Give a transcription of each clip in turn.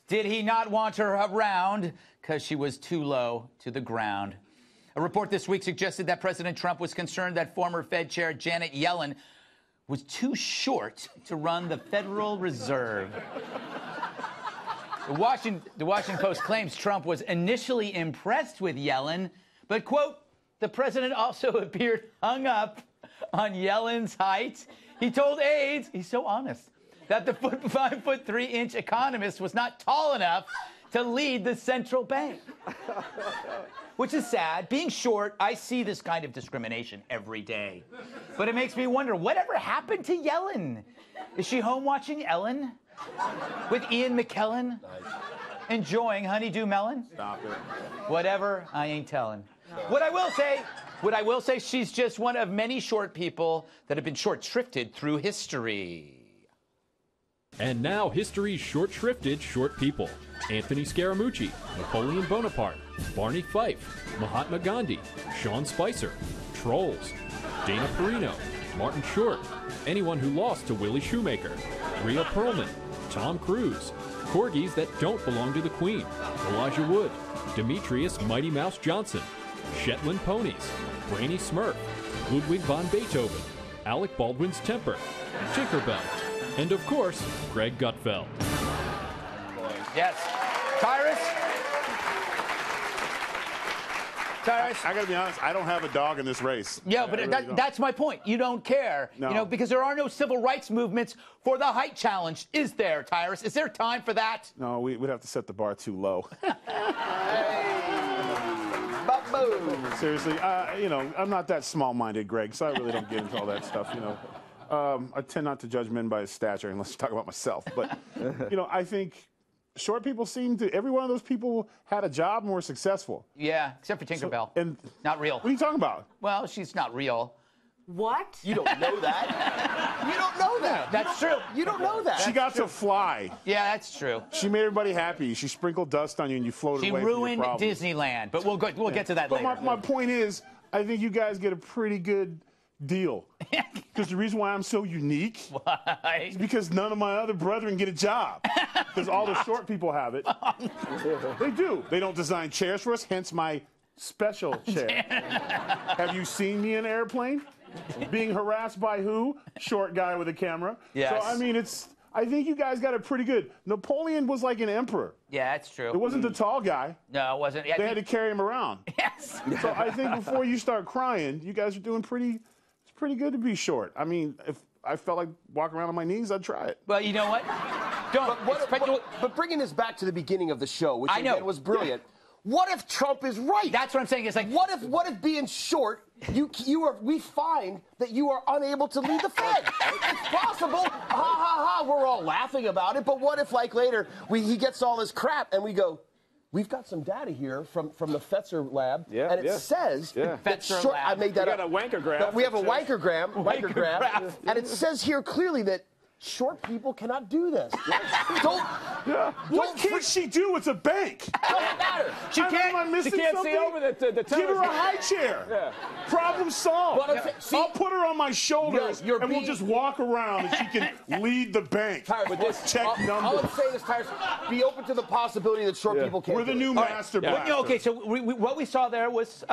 Did he not want her around because she was too low to the ground? A report this week suggested that President Trump was concerned that former Fed Chair Janet Yellen was too short to run the Federal Reserve. The Washington Post claims Trump was initially impressed with Yellen, but, quote, the president also appeared hung up on Yellen's height. He told aides, he's so honest, that the 5'3" economist was not tall enough to lead the central bank. Which is sad. Being short, I see this kind of discrimination every day. But it makes me wonder, whatever happened to Yellen? Is she home watching Ellen? With Ian McKellen? Nice. Enjoying Honeydew Melon? Stop it. Whatever, I ain't telling. No. What I will say, she's just one of many short people that have been short-shrifted through history. And now, history's short-shrifted short people. Anthony Scaramucci, Napoleon Bonaparte, Barney Fife, Mahatma Gandhi, Sean Spicer, Trolls, Dana Perino, Martin Short, anyone who lost to Willie Shoemaker, Rhea Perlman, Tom Cruise, corgis that don't belong to the Queen, Elijah Wood, Demetrius Mighty Mouse Johnson, Shetland ponies, Brainy Smurf, Ludwig von Beethoven, Alec Baldwin's temper, Tinkerbell, and of course, Greg Gutfeld. Yes. Tyrus? I gotta be honest, I don't have a dog in this race. Yeah, but really that's my point. You don't care. No. You know, because there are no civil rights movements for the height challenge. Is there, Tyrus? Is there time for that? No, we'd have to set the bar too low. Seriously, you know, I'm not that small-minded, Greg, so I really don't get into all that stuff, you know. I tend not to judge men by his stature unless you talk about myself. But, you know, I think short people seem to, every one of those people had a job and were successful. Yeah, except for Tinkerbell. So, and not real. What are you talking about? Well, she's not real. What? You don't know that. You don't know that. That's true. You don't know that. She got to fly. Yeah, that's true. She made everybody happy. She sprinkled dust on you and you floated away from your She ruined Disneyland, but we'll get to that later. But my point is, I think you guys get a pretty good deal. Because the reason why I'm so unique is because none of my other brethren get a job. Because all the short people have it. They do. They don't design chairs for us, hence my special chair. Have you seen me in an airplane? Being harassed by who? Short guy with a camera. Yes. So, I mean, I think you guys got it pretty good. Napoleon was like an emperor. Yeah, that's true. It wasn't the tall guy. No, it wasn't. Yeah, they had to carry him around. Yes. So I think before you start crying, you guys are doing it's pretty good to be short. I mean, if I felt like walking around on my knees, I'd try it. Well, you know what? But bringing this back to the beginning of the show, which again was brilliant. Yeah. What if Trump is right? That's what I'm saying. It's like, what if being short, we find that you are unable to lead the Fed? It's possible. Ha ha ha. We're all laughing about it. But what if, like, later he gets all this crap and we go, we've got some data here from the Fetzer lab, and it says that short. I made that up. We got a wankergram. We have a wankergram, and it says here clearly that short people cannot do this. What can she do? It's a bank. Doesn't matter. She can't see over the television. Give her a high chair. Yeah. Problem solved. I'll put her on my shoulders, and we'll just walk around, and she can lead the bank. Check numbers. All I'm saying is, Tyrus, be open to the possibility that short people can't. We're the new master blaster. Okay, so what we saw there was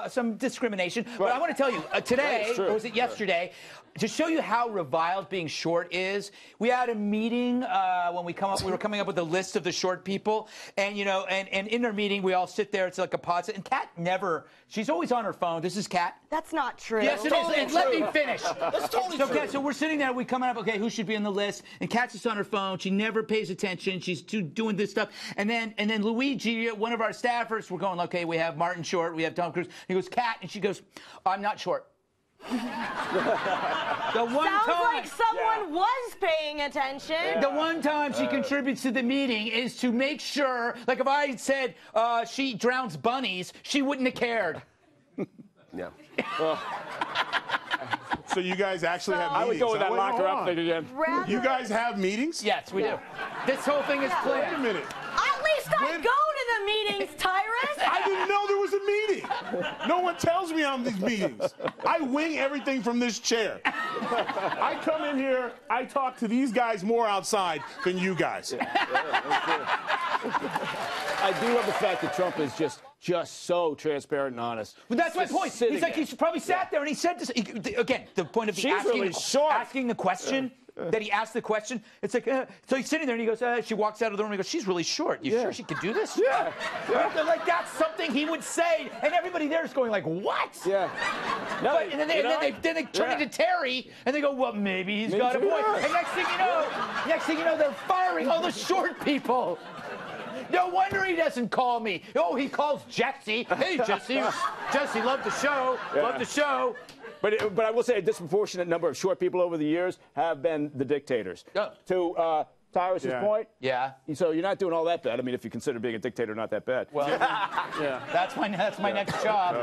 some discrimination. But I want to tell you, today, or was it yesterday, to show you how reviled being short is, we had a meeting when we were coming up with a list of the short people, and and in our meeting we all sit there. It's like a pod, and Kat she's always on her phone. This is Kat. That's not true. Yes, it is. And let me finish. That's totally true. So we're sitting there, we coming up, okay, who should be on the list? And Kat's just on her phone. She never pays attention. She's doing this stuff. And then Luigi, one of our staffers, we're going, okay, we have Martin Short, we have Tom Cruise. He goes, Kat, and she goes, I'm not short. Sounds like someone was paying attention. The one time she contributes to the meeting is to make sure, like if I had said she drowns bunnies, she wouldn't have cared. Yeah. So you guys actually have meetings? I would go with that locker up thing again. You guys have meetings? Yes, we do. This whole thing is planned. Wait a minute. At least I go to the meetings, Tyrus. I didn't know there was a meeting. No one tells me on these meetings. I wing everything from this chair. I come in here, I talk to these guys more outside than you guys. do love the fact that Trump is just so transparent and honest. But that's my Just point. sitting He's like, there. he probably sat there and he said this. Again, the point of the She's really short. asking the question, that he asked the question, it's like, so he's sitting there and he goes, she walks out of the room and he goes, she's really short. You sure she could do this? Yeah. Like, that's something he would say. And everybody there is going like, what? Yeah. No, But, and then they turn into Terry and they go, well, maybe he's got a too. point. And next thing you know, they're firing all the short people. No wonder he doesn't call me. Oh, he calls Jesse. Hey, Jesse. Jesse, love the show. Love the show. But I will say a disproportionate number of short people over the years have been the dictators. Oh. To Tyrus's point. Yeah. So you're not doing all that bad. I mean, if you consider being a dictator not that bad. Well, yeah. that's my next job.